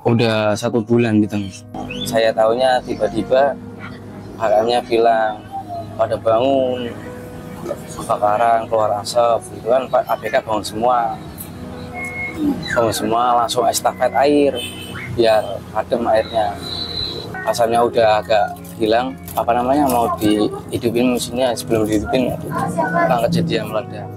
Udah 1 bulan gitu. Saya tahunya tiba-tiba HM-nya bilang pada bangun, kebakaran, keluar asap gitu kan. Pak ABK bangun semua langsung estafet air biar adem airnya. Asapnya udah agak hilang, mau dihidupin mesinnya. Sebelum dihidupin kejadian meledak.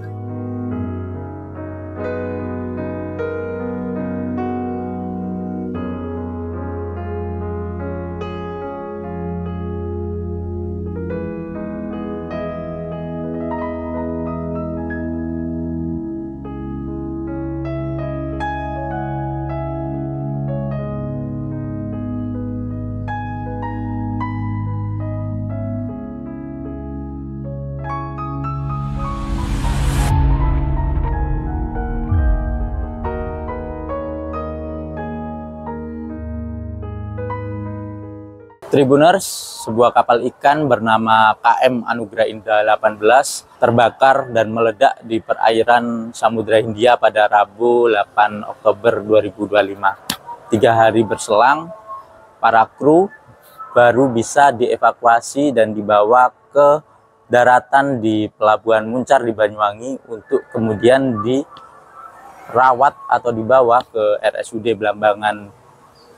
Tribuners, sebuah kapal ikan bernama KM Anugerah Indah 18 terbakar dan meledak di perairan Samudra Hindia pada Rabu 8 Oktober 2025. 3 hari berselang, para kru baru bisa dievakuasi dan dibawa ke daratan di Pelabuhan Muncar di Banyuwangi untuk kemudian dirawat atau dibawa ke RSUD Blambangan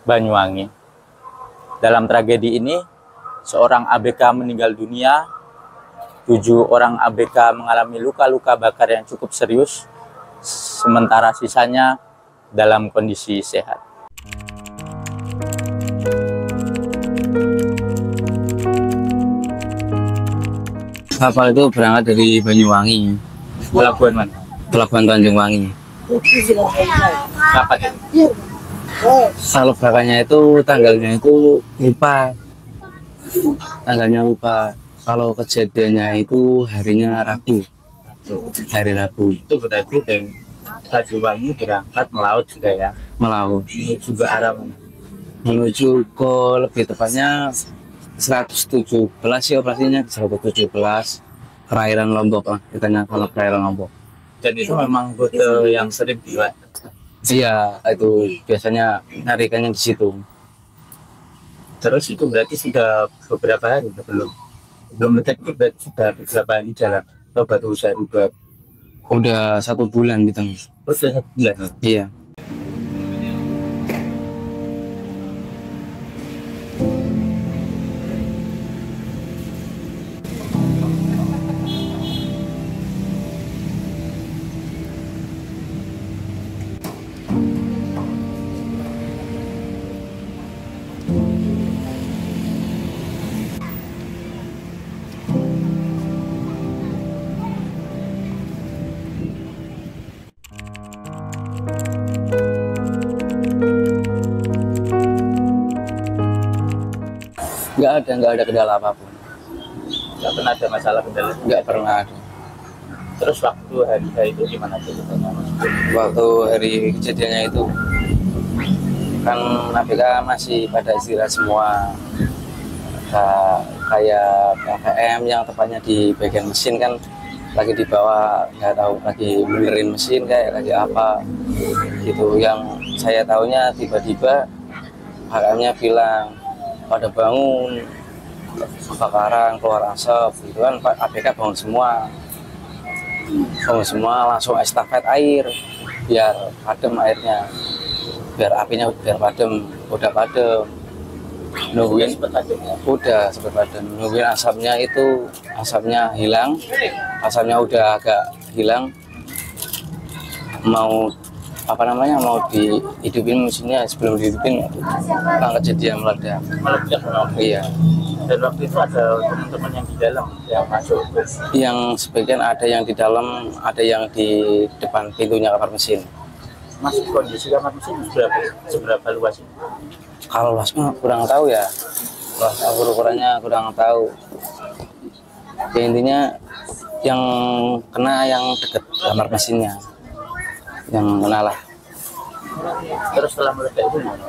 Banyuwangi. Dalam tragedi ini, seorang ABK meninggal dunia, 7 orang ABK mengalami luka-luka bakar yang cukup serius, sementara sisanya dalam kondisi sehat. Kapal itu berangkat dari Banyuwangi. Pelabuhan mana? Pelabuhan Tanjung Wangi. Kapan itu? Kalau bakarnya itu tanggalnya itu lupa. Kalau kejadiannya itu harinya Rabu. Hari Rabu. Itu berarti dari Banyuwangi berangkat melaut juga ya? Melaut. Menuju ke arah mana? Menuju ke lebih tepatnya 117 sih operasinya, 117 perairan Lombok lah. Kitanya kalau perairan Lombok. Dan itu memang rute yang sering dibuat. Iya, itu biasanya narikannya di situ. Terus itu berarti sudah beberapa hari belum letak, itu berarti sudah beberapa hari jalan atau baru saya ubah? Udah 1 bulan gitu. Sudah 1 bulan? Iya. Nggak ada kendala apapun. Nggak pernah ada masalah kendala? Nggak pernah ada. Terus waktu hari itu gimana ceritanya? Waktu hari kejadiannya itu kan ABK masih pada istirahat semua. Kayak KM yang tepatnya di bagian mesin kan lagi di bawah, nggak tahu lagi benerin mesin kayak lagi apa gitu. Yang saya tahunya tiba-tiba HM-nya bilang pada bangun, kebakaran, keluar asap gitu kan. Pak ABK bangun semua langsung estafet air biar adem airnya, biar apinya biar padam. Udah padam, nungguin udah sempet padam, nungguin asapnya hilang. Asapnya udah agak hilang, mau dihidupin mesinnya. Sebelum dihidupin kejadian meledak. Iya. Dan waktu itu ada teman-teman yang di dalam yang masuk? Yang sebagian ada yang di dalam, ada yang di depan pintunya kamar mesin. Masuk kondisi kamar mesin seberapa luas ini? Kalau luasnya kurang tahu ya, luas ukurannya kurang tahu ya. Intinya yang kena yang deket kamar mesinnya yang kena lah. Terus setelah meledak itu gimana?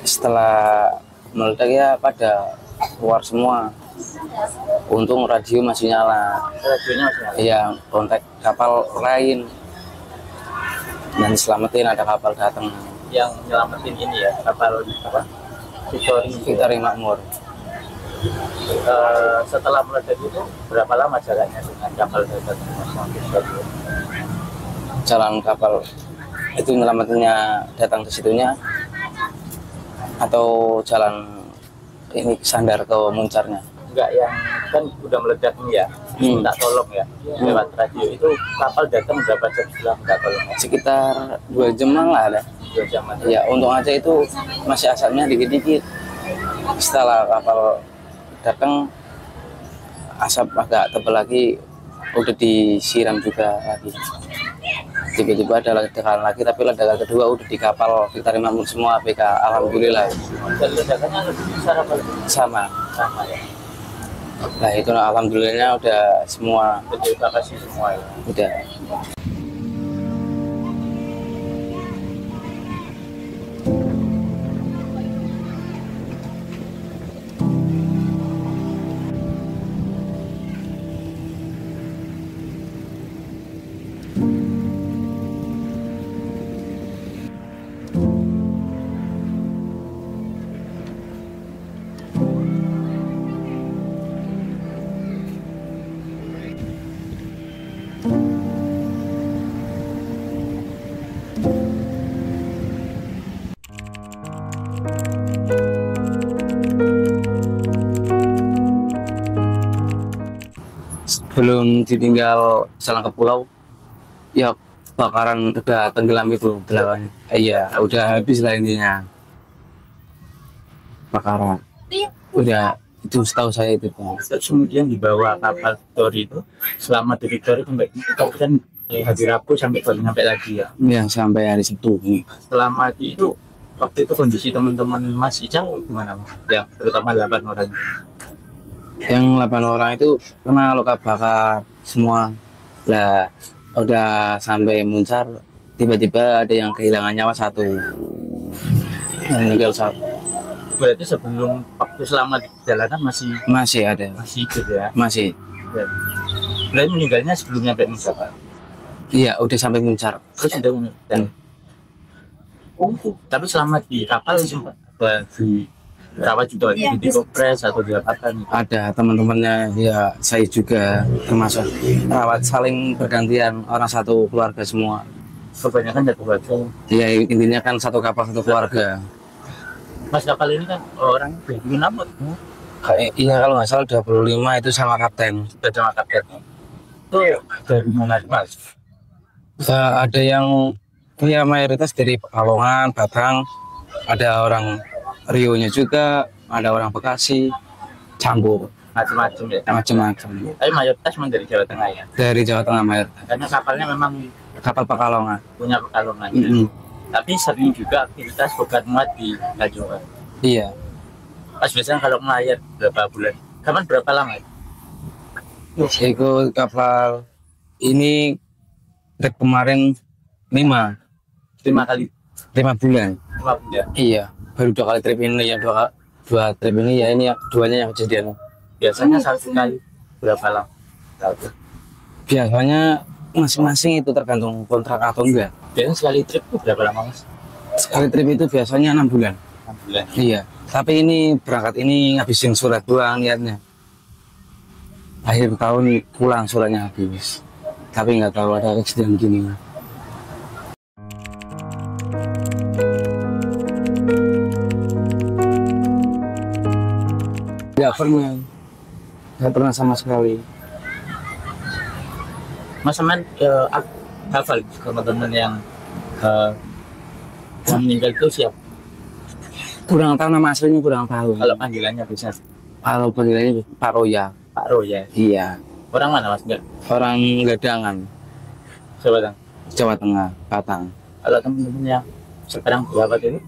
Setelah meledak ya pada keluar semua. Untung radio masih nyala. Radionya masih nyala? Iya, kontak kapal lain dan diselamatin, ada kapal datang. yang nyelamatin ini ya, kapal apa? Victory Makmur. Setelah meledak itu berapa lama jalannya dengan kapal darat Mas Victory? Jalan kapal itu nyelamatinnya datang ke situnya atau jalan ini sandar ke muncarnya? Enggak, yang kan udah meledak nih ya, minta tolong ya lewat radio. Itu kapal datang berapa jam setelah minta tolong? Sekitar 2 jaman lah ada. 2 jam aja. Ya untung aja itu masih asapnya dikit-dikit. Setelah kapal datang asap agak tebal lagi, udah disiram juga lagi. Tiba-tiba ada ledakan lagi, tapi ledakan kedua udah di kapal Victory Makmur semua ABK. Alhamdulillah. Dan ledakannya lebih besar apa lebih Sama. sama ya? Nah itu alhamdulillahnya udah semua. Terima kasih semua ya. Udah. Belum ditinggal jalan ke pulau, ya bakaran udah tenggelam itu belakangnya. Iya, udah habis lah intinya. Bakaran. Udah, itu setahu saya itu. Terus kemudian dibawa kapal Victory itu selama di Victory sampai kan hari Rabu sampai lagi ya. Yang sampai hari Sabtu ini. Selama itu waktu itu kondisi teman-teman Mas Ijang gimana Mas? Ya terutama 8 orang. Yang 8 orang itu kena luka bakar semua. Lah, udah sampai muncar, tiba-tiba ada yang kehilangan nyawa 1. Yang meninggal 1. Berarti sebelum waktu selama di perjalanan Masih ada. masih hidup ya. Masih. Berarti meninggalnya sebelum nyampe Muncar. Iya, udah sampai muncar. Terus udah dan tapi selama di kapal sempat dirawat juga di kompres atau diapakan? Ada teman-temannya, ya saya juga termasuk rawat, saling bergantian, orang satu keluarga semua. Kebanyakan satu keluarga. Ya intinya kan satu kapal satu keluarga. Mas kapal ini kan orang 26 Iya kalau nggak salah 25 itu sama kapten. sama kapten. Itu dari mana Mas? Ya, ada yang ya mayoritas dari Pekalongan, Batang, ada orang Rio-nya juga, ada orang Bekasi, campur Macam-macam ya. macam-macam. Tapi mayoritas memang dari Jawa Tengah ya. Dari Jawa Tengah mayoritas. Karena kapalnya memang Kapal Pekalongan. punya Pekalongan. Tapi sering juga aktivitas bongkar muat di Tanjung. Iya. Pas biasanya kalau melayar berapa bulan? Kapan berapa lama? Ikut kapal ini trip kemarin 5 kali 5 bulan. 5 bulan. Iya. Baru 2 kali trip ini ya, dua trip ini ya, ini duanya yang kejadian. Biasanya satu kali berapa lama? Tahu. Biasanya masing-masing itu tergantung kontrak atau enggak. Biasanya sekali trip itu berapa lama Mas? Sekali trip itu biasanya 6 bulan. 6 bulan. Iya. Tapi ini berangkat ini ngabisin surat doang niatnya. Akhir tahun pulang suratnya habis. Tapi nggak tahu ada kejadian gini. Nggak pernah sama sekali. Mas Aman hafal teman-teman yang meninggal itu siapa? Kurang tahu nama aslinya, kurang tahu. Kalau panggilannya bisa Kalau panggilannya Pak Roya. Pak Roya. Iya. Orang mana Mas? Enggak. Orang Gadangan, Jawa Tengah. Jawa Tengah, Batang. Kalau teman-teman yang sekarang berapa ini?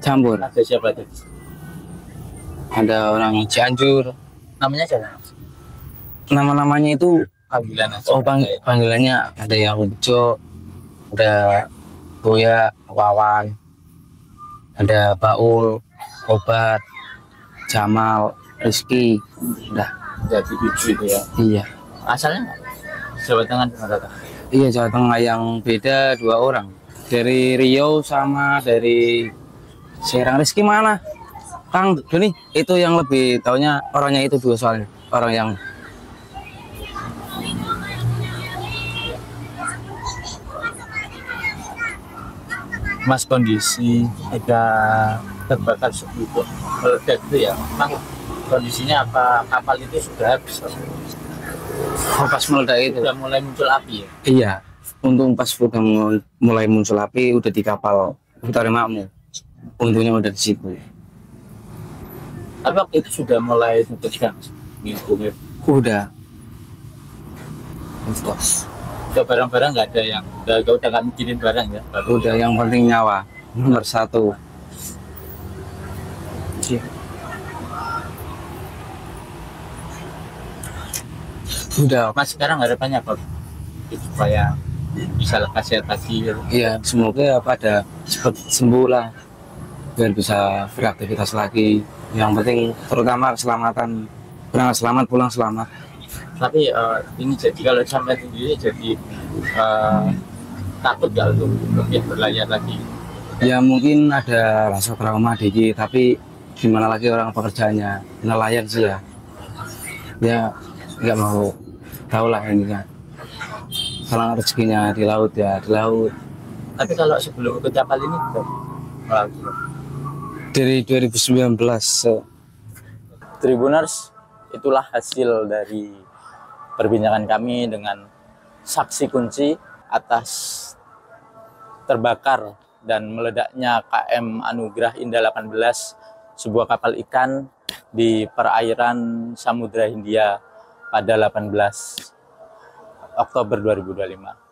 Campur. Ada siapa tuh? Ada orang Cianjur. Namanya siapa? Nama-namanya itu Panggilan aja. panggilannya ada yang Ujo, ada Boya, Wawan, ada Baul, Obat, Jamal, Rizky, udah. Jadi 7 itu ya. Iya. Asalnya Jawa Tengah Jakarta. Iya, Jawa Tengah, yang beda 2 orang. dari Riau sama dari Serang. Rizky mana? Kang Doni itu yang lebih taunya orangnya itu dua soalnya orang yang Mas, kondisi ada terbakar itu meledak itu ya, memang kondisinya apa kapal itu sudah habis? pas meledak itu. Sudah mulai muncul api ya? Iya, untung pas udah mulai muncul api udah di kapal Utara Makmur. Untungnya udah di situ. Tapi waktu itu sudah mulai deg-degan, ngomongnya. Udah. Udah barang-barang nggak ada yang udah nggak mikirin barang ya? Udah yang penting nyawa nomor satu. Udah. Mas, sekarang harapannya apa? Supaya bisa lekas sehat lagi gitu. Iya, semoga pada cepat sembuh lah biar bisa beraktivitas lagi. Yang penting terutama keselamatan, berangkat selamat pulang selamat. Tapi ini jadi kalau sampai sendiri jadi takut gak untuk lebih berlayar lagi? Ya mungkin ada rasa trauma dikit, tapi gimana lagi orang pekerjaannya nelayan sih ya. Ya nggak mau tahu lah ini kan. Kalau rezekinya di laut ya di laut. Tapi kalau sebelum ikut kapal ini Dari 2019. Tribuners, itulah hasil dari perbincangan kami dengan saksi kunci atas terbakar dan meledaknya KM Anugrah Indah 18, sebuah kapal ikan di perairan Samudra Hindia pada 18 Oktober 2025.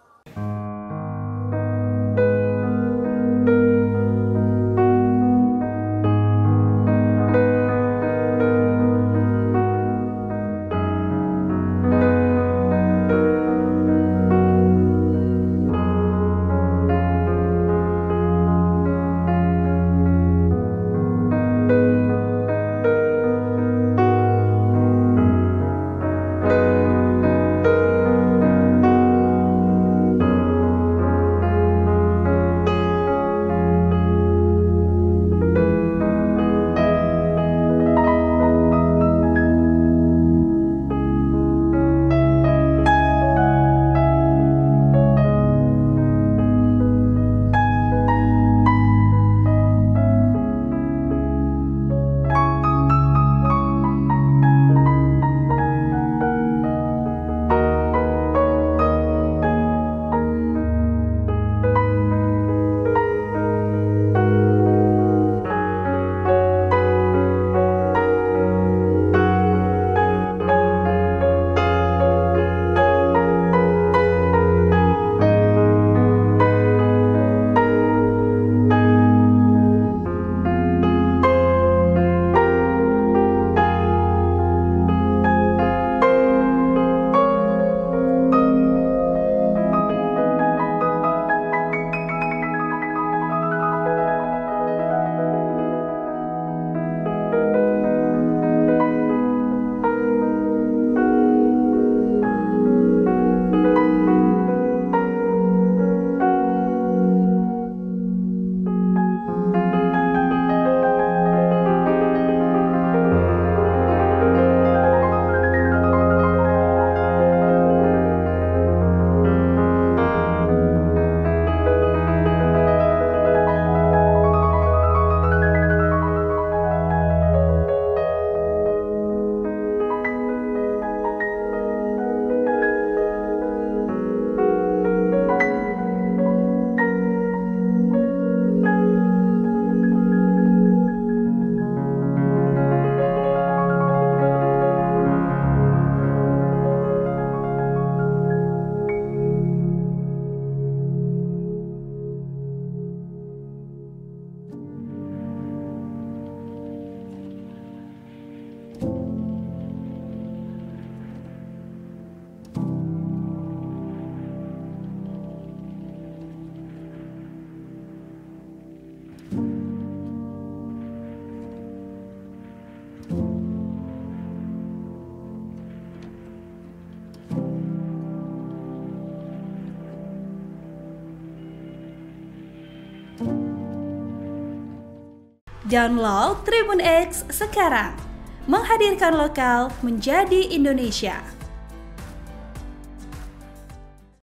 Download Tribun X sekarang. Menghadirkan lokal menjadi Indonesia.